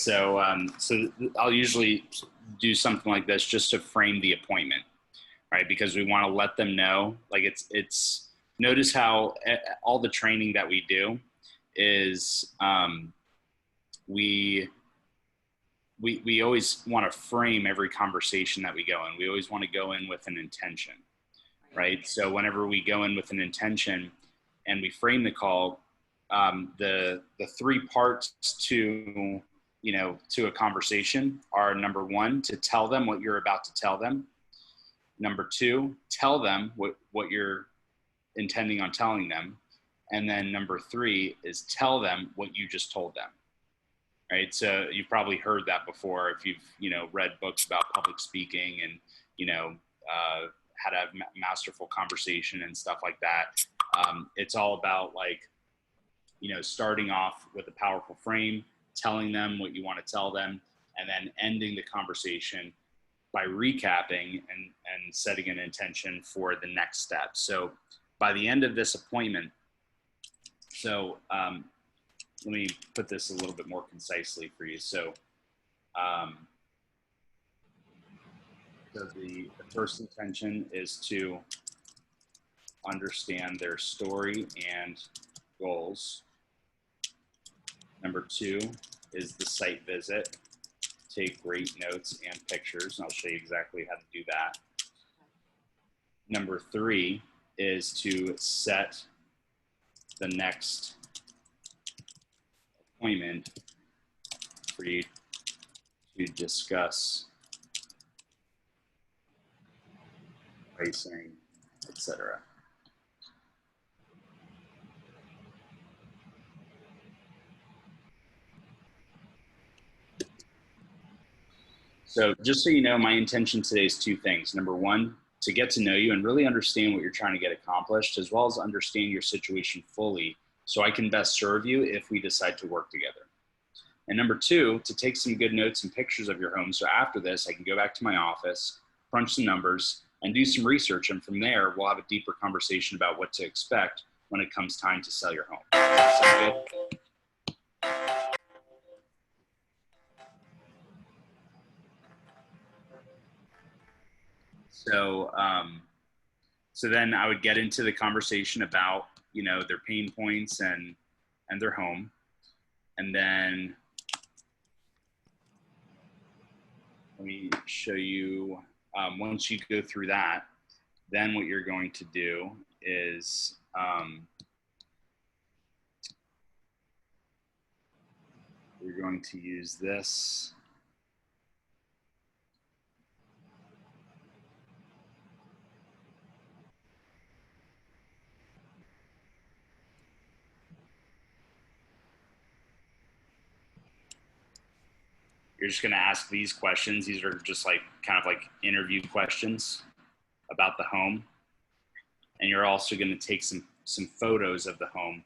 So I'll usually do something like this just to frame the appointment, right? Because we want to let them know, like it's notice how all the training that we do is we always want to frame every conversation that we go in. We always want to go in with an intention, right? So whenever we go in with an intention and we frame the call, the three parts to, to a conversation are: number one, to tell them what you're about to tell them; number two, tell them what you're intending on telling them; and then number three is tell them what you just told them. Right. So you've probably heard that before if you've, read books about public speaking and, how to have masterful conversation and stuff like that. It's all about starting off with a powerful frame, telling them what you want to tell them, and then ending the conversation by recapping and setting an intention for the next step. So by the end of this appointment, let me put this a little bit more concisely for you. So, the first intention is to understand their story and goals. Number two is the site visit. Take great notes and pictures, and I'll show you exactly how to do that. Number three is to set the next appointment for you to discuss pricing, etc. So just so you know, my intention today is two things. Number one, to get to know you and really understand what you're trying to get accomplished, as well as understand your situation fully so I can best serve you if we decide to work together. And number two, to take some good notes and pictures of your home. So after this, I can go back to my office, crunch some numbers, and do some research. And from there, we'll have a deeper conversation about what to expect when it comes time to sell your home. Sound good? So then I would get into the conversation about, their pain points and their home. And then let me show you, once you go through that, then what you're going to do is you're going to use this. You're just going to ask these questions. These are just kind of like interview questions about the home. And you're also going to take some photos of the home.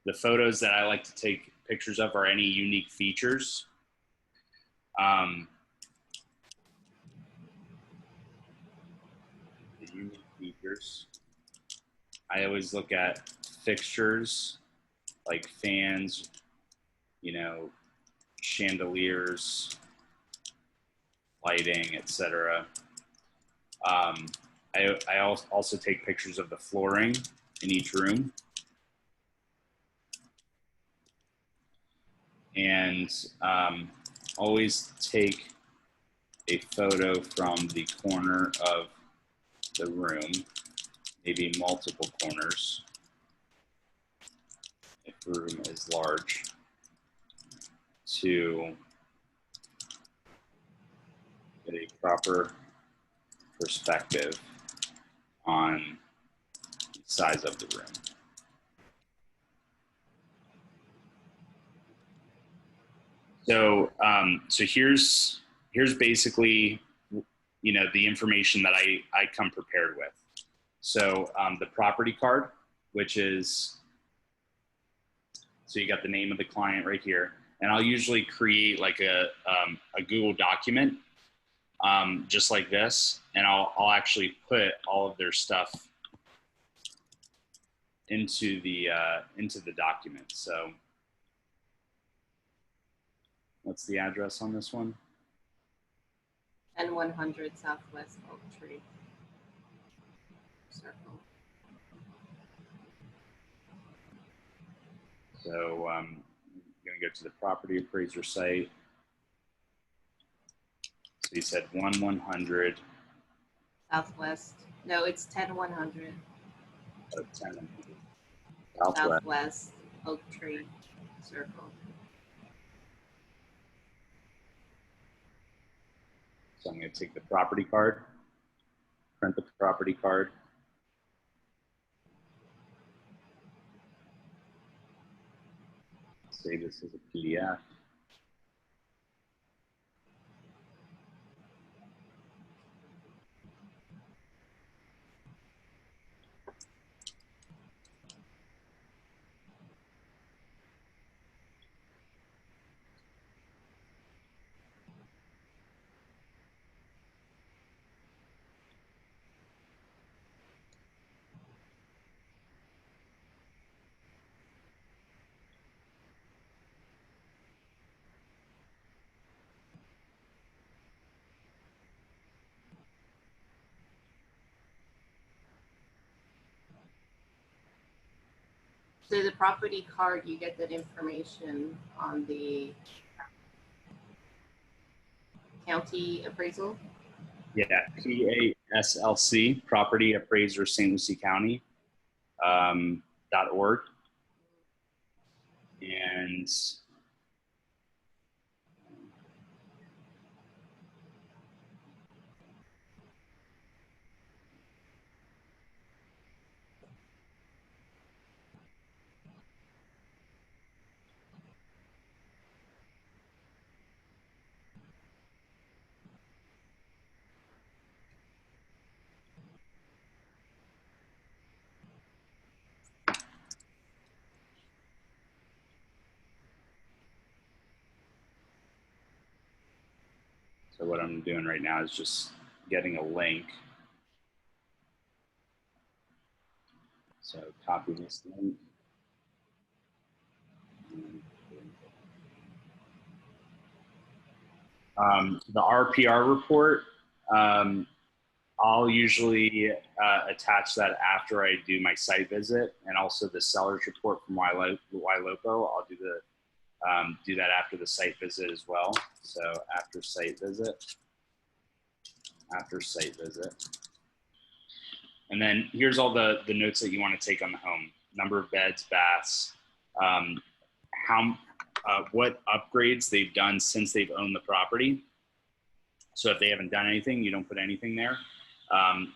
The photos that I like to take pictures of are any unique features. The unique features. I always look at fixtures like fans, chandeliers, lighting, etc. I also take pictures of the flooring in each room. And always take a photo from the corner of the room, maybe multiple corners, if the room is large, to get a proper perspective on the size of the room. So here's basically, the information that I come prepared with. So the property card, which is, so you got the name of the client right here, and I'll usually create like a Google document, just like this, and I'll actually put all of their stuff into the document. So What's the address on this one? 10100 Southwest Oak Tree Circle. So I'm going to go to the property appraiser site. So you said 10100. Southwest. No, it's 10100 Southwest. Southwest Oak Tree Circle. So I'm going to take the property card, print the property card. Save this as a PDF. So the property card, you get that information on the county appraisal? Yeah, PASLC, Property Appraiser St. Lucie County .org. And so what I'm doing right now is just getting a link. So copy this link. The RPR report, I'll usually attach that after I do my site visit, and also the seller's report from Ylopo. I'll do that after the site visit as well. So after site visit. And then here's all the notes that you want to take on the home: number of beds, baths, what upgrades they've done since they've owned the property. So if they haven't done anything, you don't put anything there.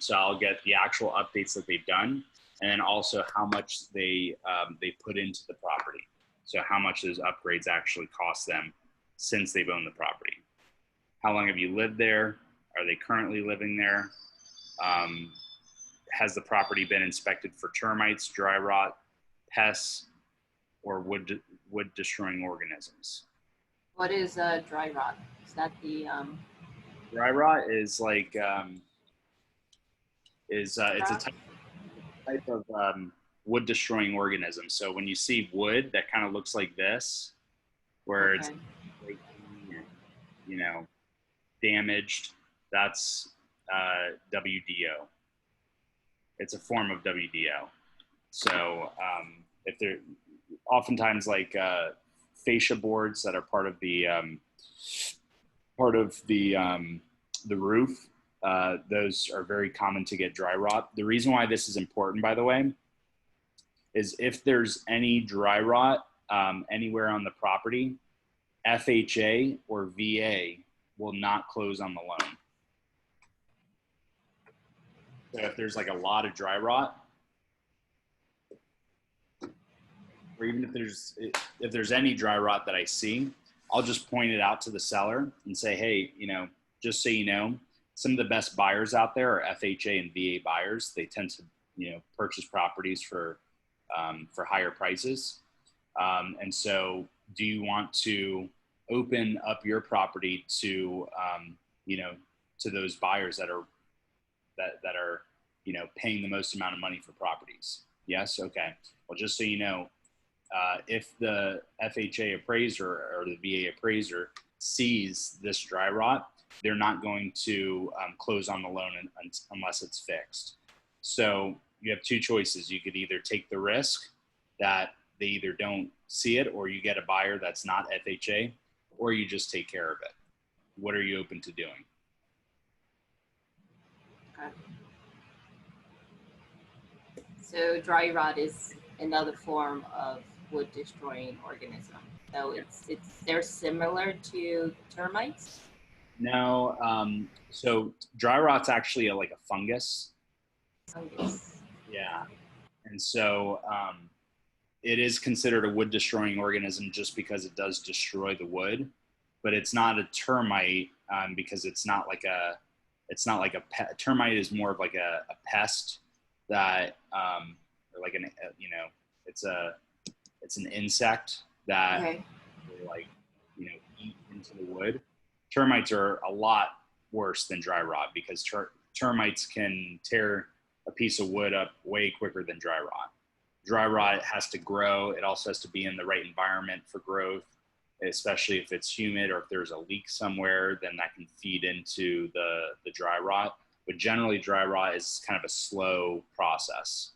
So I'll get the actual updates that they've done, and then also how much they put into the property. So how much those upgrades actually cost them since they've owned the property. How long have you lived there? Are they currently living there? Has the property been inspected for termites, dry rot, pests, or wood destroying organisms? What is dry rot? Is that the Dry rot is like it's a type of wood destroying organism. So when you see wood that kind of looks like this, where it's like, you know, damaged, that's WDO. It's a form of WDO. So if they're oftentimes like fascia boards that are part of the roof, those are very common to get dry rot. The reason why this is important, by the way, is if there's any dry rot anywhere on the property, FHA or VA will not close on the loan. So if there's like a lot of dry rot, or even if there's any dry rot that I see, I'll just point it out to the seller and say, hey, just so you know, some of the best buyers out there are FHA and VA buyers. They tend to, purchase properties for higher prices. And so do you want to open up your property to, to those buyers that are paying the most amount of money for properties? Yes. Okay. Well, just so you know, if the FHA appraiser or the VA appraiser sees this dry rot, they're not going to close on the loan unless it's fixed. So you have two choices. You could either take the risk that they either don't see it, or you get a buyer that's not FHA, or you just take care of it. What are you open to doing? Okay. So dry rot is another form of wood destroying organism. So they're similar to termites? No. So dry rot's actually like a fungus. Fungus. Yeah. And so it is considered a wood destroying organism just because it does destroy the wood, but it's not a termite because it's not like a termite is more of like a pest that, or like it's an insect that will, like, eat into the wood. Termites are a lot worse than dry rot because termites can tear a piece of wood up way quicker than dry rot. Dry rot has to grow. It also has to be in the right environment for growth, especially if it's humid or if there's a leak somewhere, then that can feed into the dry rot. But generally, dry rot is kind of a slow process.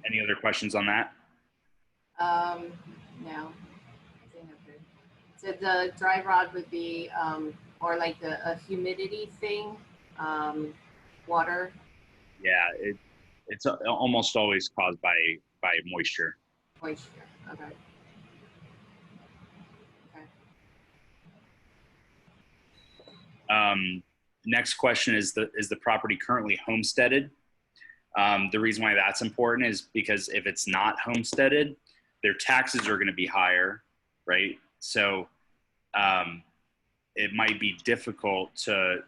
Any other questions on that? No. So the dry rot would be or like a humidity thing, water. Yeah, it's almost always caused by moisture. Moisture. Okay. Next question is the property currently homesteaded? The reason why that's important is because if it's not homesteaded, their taxes are going to be higher, right? So it might be difficult to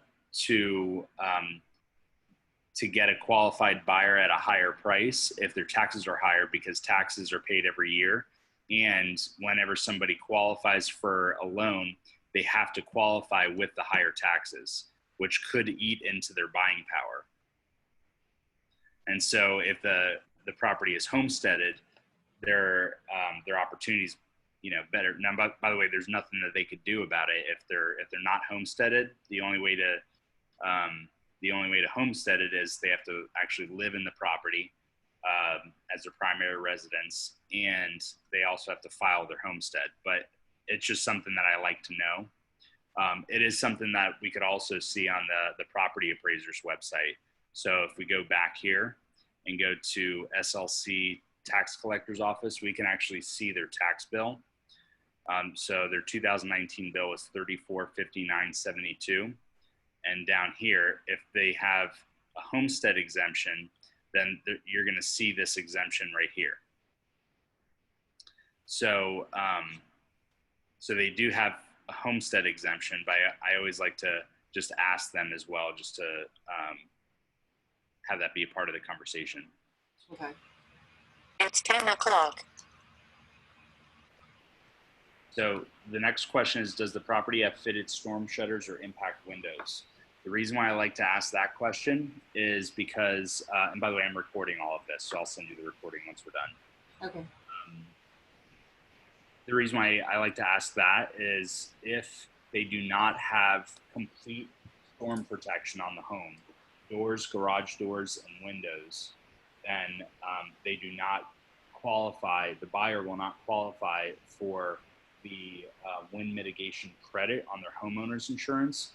get a qualified buyer at a higher price if their taxes are higher, because taxes are paid every year. And whenever somebody qualifies for a loan, they have to qualify with the higher taxes, which could eat into their buying power. And so if the property is homesteaded, their opportunities, better. Now, by the way, there's nothing that they could do about it if they're not homesteaded. The only way to homestead it is they have to actually live in the property as their primary residence, and they also have to file their homestead. But it's just something that I like to know. It is something that we could also see on the property appraiser's website. So if we go back here and go to SLC tax collector's office, we can actually see their tax bill. So their 2019 bill was $3459.72. And down here, if they have a homestead exemption, then you're going to see this exemption right here. So, so they do have a homestead exemption, but I always like to just ask them as well, just to have that be a part of the conversation. Okay. It's 10 o'clock. So the next question is, does the property have fitted storm shutters or impact windows? The reason why I like to ask that question is because, and by the way, I'm recording all of this, so I'll send you the recording once we're done. Okay. The reason why I like to ask that is if they do not have complete storm protection on the home, doors, garage doors, and windows, then they do not qualify, the buyer will not qualify for the wind mitigation credit on their homeowner's insurance,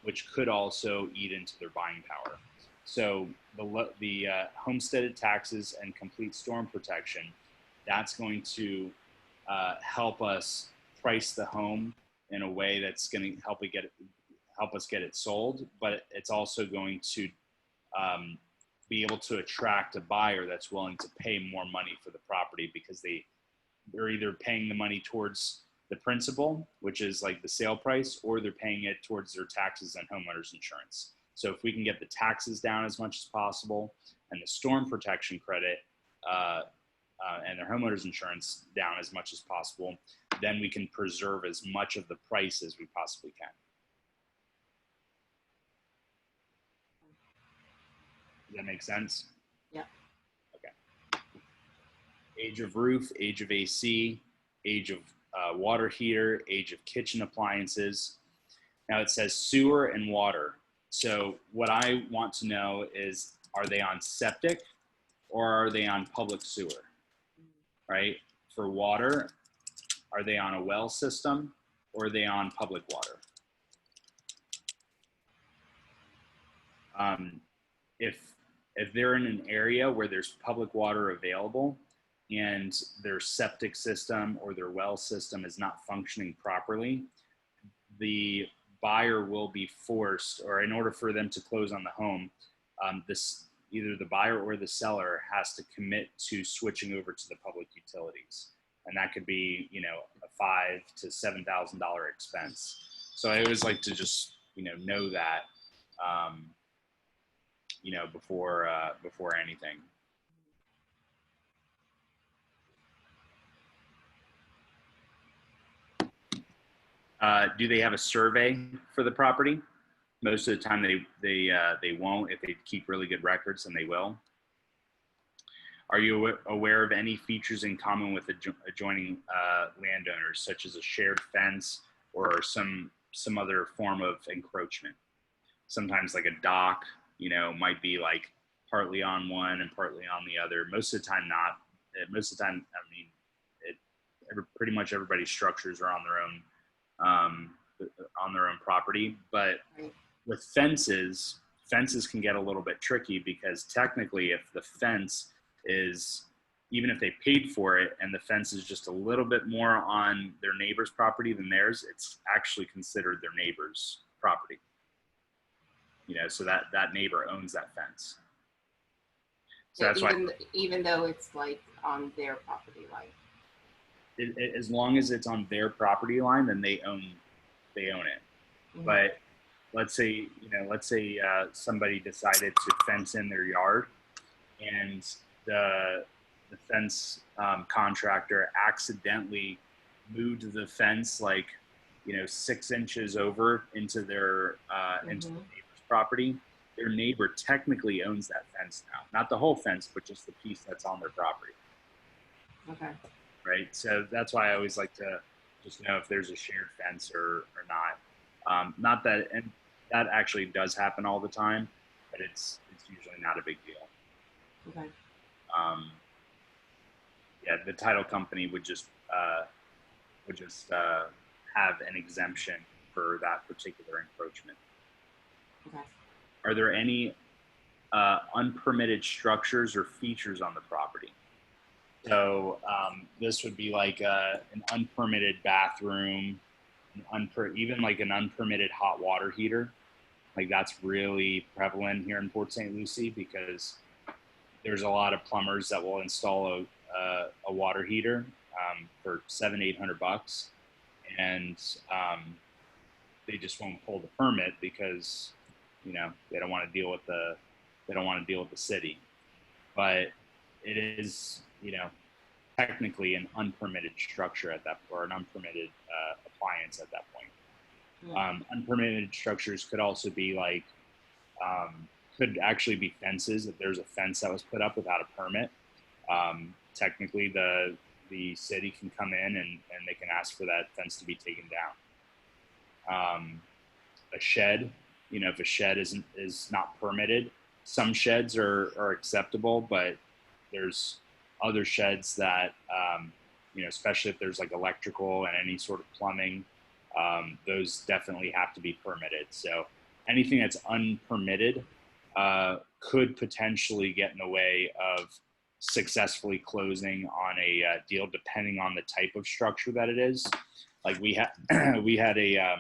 which could also eat into their buying power. So the homesteaded taxes and complete storm protection, that's going to help us price the home in a way that's going to help us get it sold, but it's also going to be able to attract a buyer that's willing to pay more money for the property, because they're either paying the money towards the principal, which is like the sale price, or they're paying it towards their taxes and homeowners insurance. So if we can get the taxes down as much as possible and the storm protection credit and their homeowners insurance down as much as possible, then we can preserve as much of the price as we possibly can. Does that make sense? Yeah. Okay. Age of roof, age of AC, age of water heater, age of kitchen appliances. Now it says sewer and water. So what I want to know is, are they on septic or are they on public sewer, right? For water, are they on a well system or are they on public water? If they're in an area where there's public water available and their septic system or their well system is not functioning properly, the buyer will be forced, or in order for them to close on the home, either the buyer or the seller has to commit to switching over to the public utilities, and that could be, you know, a $5,000 to $7,000 expense. So I always like to just, you know that, you know, before anything. Do they have a survey for the property? Most of the time they won't. If they keep really good records, then they will. Are you aware of any features in common with adjoining landowners, such as a shared fence or some other form of encroachment? Sometimes like a dock, you know, might be like partly on one and partly on the other. Most of the time not. Most of the time, I mean, pretty much everybody's structures are on their own property. But with fences can get a little bit tricky, because technically if the fence is, even if they paid for it and the fence is just a little bit more on their neighbor's property than theirs, it's actually considered their neighbor's property. You know, so that neighbor owns that fence. So yeah, that's even though it's like on their property line. As long as it's on their property line, then they own it. Mm-hmm. But let's say somebody decided to fence in their yard, and the fence contractor accidentally moved the fence 6 inches over into their into the neighbor's property. Their neighbor technically owns that fence now, not the whole fence, but just the piece that's on their property. Okay. Right. So that's why I always like to just know if there's a shared fence or not. Not that, and that actually does happen all the time, but it's usually not a big deal. Okay. Yeah, the title company would just have an exemption for that particular encroachment. Okay. Are there any unpermitted structures or features on the property? So this would be like an unpermitted bathroom, even like an unpermitted hot water heater. Like that's really prevalent here in Port St. Lucie, because there's a lot of plumbers that will install a water heater for $700-800, and they just won't pull the permit because, you know, they don't want to deal with the city. But it is, you know, technically an unpermitted structure at that, or an unpermitted appliance at that point. Yeah. Unpermitted structures could also be like, could actually be fences. If there's a fence that was put up without a permit, technically the city can come in and they can ask for that fence to be taken down. A shed, you know, if a shed is not permitted, some sheds are acceptable, but there's other sheds that, you know, especially if there's like electrical and any sort of plumbing, those definitely have to be permitted. So anything that's unpermitted could potentially get in the way of successfully closing on a deal, depending on the type of structure that it is. Like we had a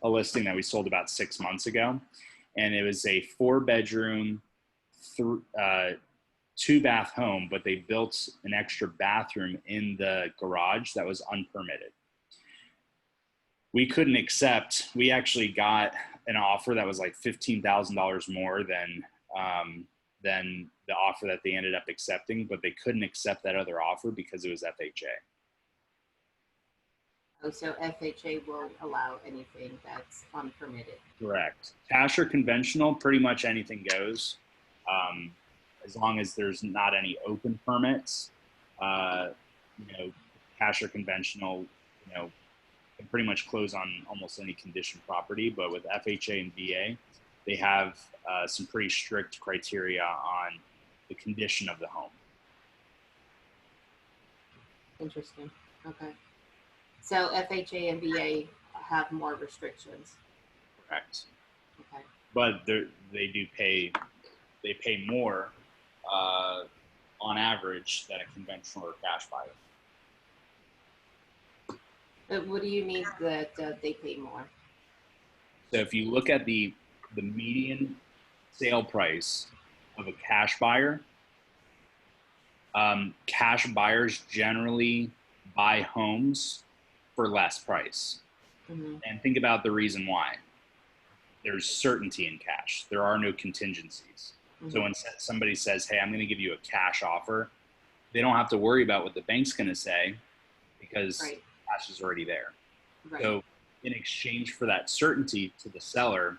listing that we sold about 6 months ago, and it was a 4-bedroom, 2-bath home, but they built an extra bathroom in the garage that was unpermitted. We couldn't accept. We actually got an offer that was like $15,000 more than the offer that they ended up accepting, but they couldn't accept that other offer because it was FHA. Oh, so FHA won't allow anything that's unpermitted. Correct. Cash or conventional, pretty much anything goes. As long as there's not any open permits, cash or conventional, can pretty much close on almost any condition property. But with FHA and VA, they have some pretty strict criteria on the condition of the home. Interesting. Okay. So FHA and VA have more restrictions. Correct. Okay. But they pay more on average than a conventional or cash buyer. What do you mean that they pay more? So if you look at the median sale price of a cash buyer, cash buyers generally buy homes for less price. Mm-hmm. And think about the reason why. There's certainty in cash. There are no contingencies. Mm-hmm. So when somebody says, hey, I'm going to give you a cash offer, they don't have to worry about what the bank's going to say because cash is already there. Right. So in exchange for that certainty to the seller,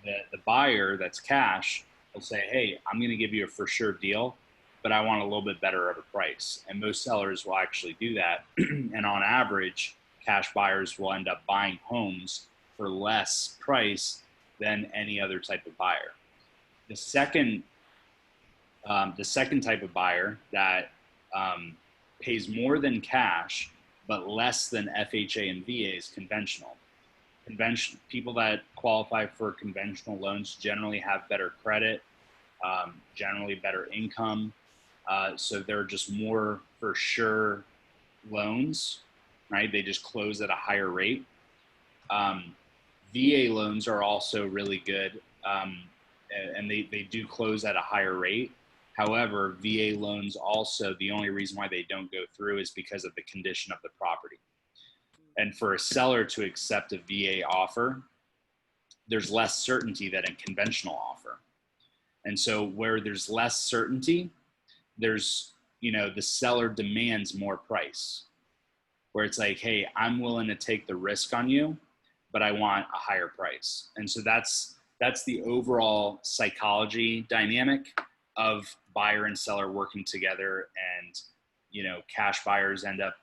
the buyer that's cash will say, hey, I'm going to give you a for sure deal, but I want a little bit better of a price. And most sellers will actually do that. And on average, cash buyers will end up buying homes for less price than any other type of buyer. The second type of buyer that pays more than cash but less than FHA and VA is conventional. People that qualify for conventional loans generally have better credit, generally better income, so they're just more for sure loans, right? They just close at a higher rate. VA loans are also really good, and they do close at a higher rate. However, VA loans also, the only reason why they don't go through is because of the condition of the property. And for a seller to accept a VA offer, there's less certainty than a conventional offer. And so where there's less certainty, there's, the seller demands more price. Where it's like, hey, I'm willing to take the risk on you, but I want a higher price. And so that's the overall psychology dynamic of buyer and seller working together. And, cash buyers end up,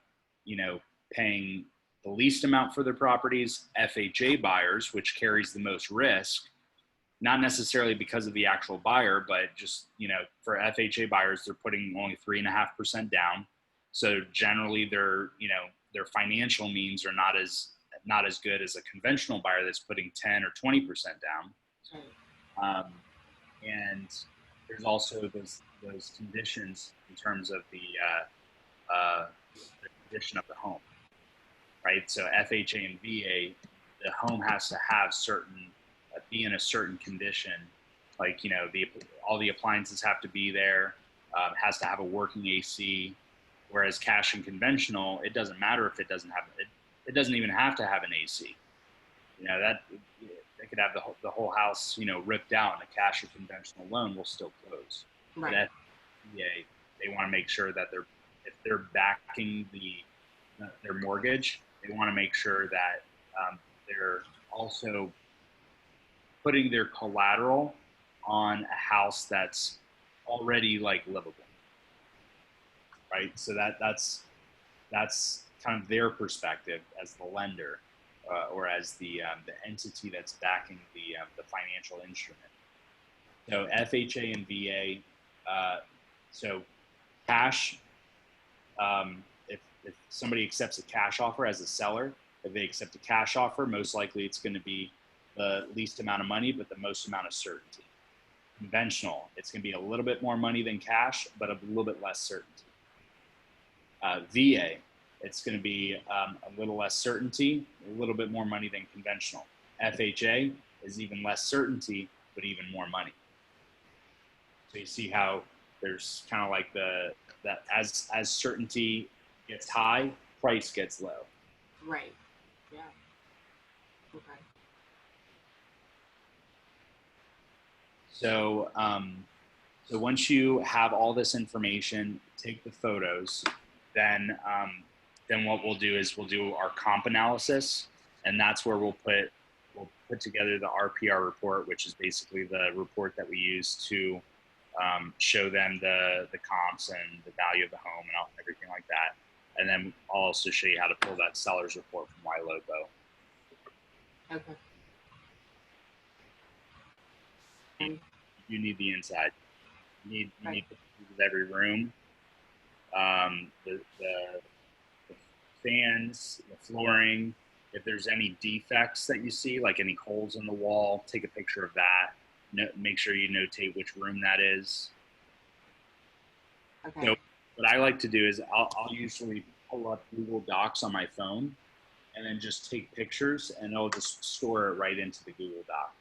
paying the least amount for their properties. FHA buyers, which carries the most risk, not necessarily because of the actual buyer, but just, for FHA buyers, they're putting only 3.5% down. So generally their financial means are not as good as a conventional buyer that's putting 10 or 20% down. And there's also those conditions in terms of the condition of the home, right? So FHA and VA, the home has to have be in a certain condition, like, all the appliances have to be there, has to have a working AC, whereas cash and conventional, it doesn't matter if it doesn't even have to have an AC. That they could have the whole house, ripped out, and a cash or conventional loan will still close. Right. But FHA, they want to make sure that if they're backing their mortgage, they want to make sure that they're also putting their collateral on a house that's already livable, right? So that's kind of their perspective as the lender, or as the entity that's backing the financial instrument. So FHA and VA, so cash. If somebody accepts a cash offer as a seller, if they accept a cash offer, most likely it's going to be the least amount of money, but the most amount of certainty. Conventional, it's going to be a little bit more money than cash, but a little bit less certainty. VA, it's going to be a little less certainty, a little bit more money than conventional. FHA is even less certainty, but even more money. So you see how there's kind of like that as certainty gets high, price gets low. Right. Yeah. Okay. So, so once you have all this information, take the photos, then what we'll do is we'll do our comp analysis, and that's where we'll put together the RPR report, which is basically the report that we use to show them the comps and the value of the home and everything like that. And then I'll also show you how to pull that seller's report from YLOBO. Okay. You need the inside. You Right. need pictures of every room. The fans, the flooring. If there's any defects that you see, like any holes in the wall, take a picture of that. Make sure you notate which room that is. Okay. So what I like to do is I'll usually pull up Google Docs on my phone and then just take pictures, and I'll just store it right into the Google Doc.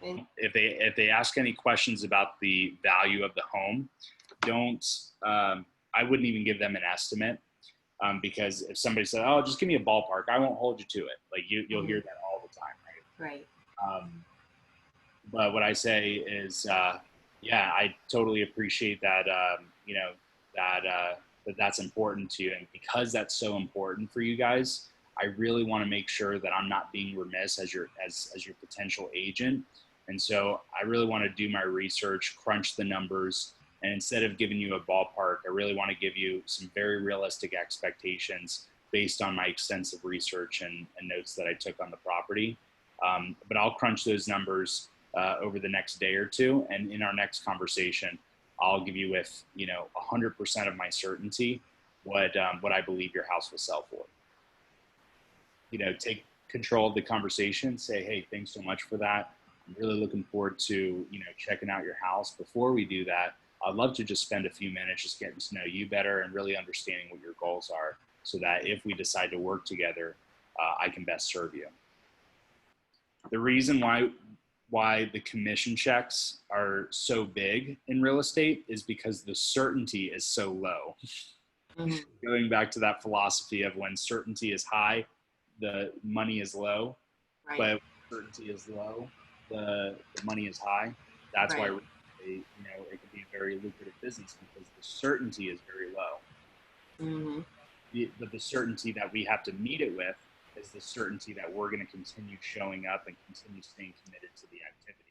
And If they ask any questions about the value of the home, I wouldn't even give them an estimate, because if somebody said, "Oh, just give me a ballpark," I won't hold you to it. Like you'll hear that all the time, right? right. But what I say is, yeah, I totally appreciate that. That's important to you, and because that's so important for you guys, I really want to make sure that I'm not being remiss as your potential agent. And so I really want to do my research, crunch the numbers, and instead of giving you a ballpark, I really want to give you some very realistic expectations based on my extensive research and notes that I took on the property. But I'll crunch those numbers over the next day or two, and in our next conversation, I'll give you with 100% of my certainty what I believe your house will sell for. Take control of the conversation. Say, hey, thanks so much for that. I'm really looking forward to checking out your house. Before we do that, I'd love to just spend a few minutes just getting to know you better and really understanding what your goals are, so that if we decide to work together, I can best serve you. The reason why the commission checks are so big in real estate is because the certainty is so low. Mm-hmm. Going back to that philosophy of when certainty is high, the money is low, Right. but when certainty is low, the money is high. That's Right. why it can be a very lucrative business, because the certainty is very low. Mm-hmm. But the certainty that we have to meet it with is the certainty that we're going to continue showing up and continue staying committed to the activity.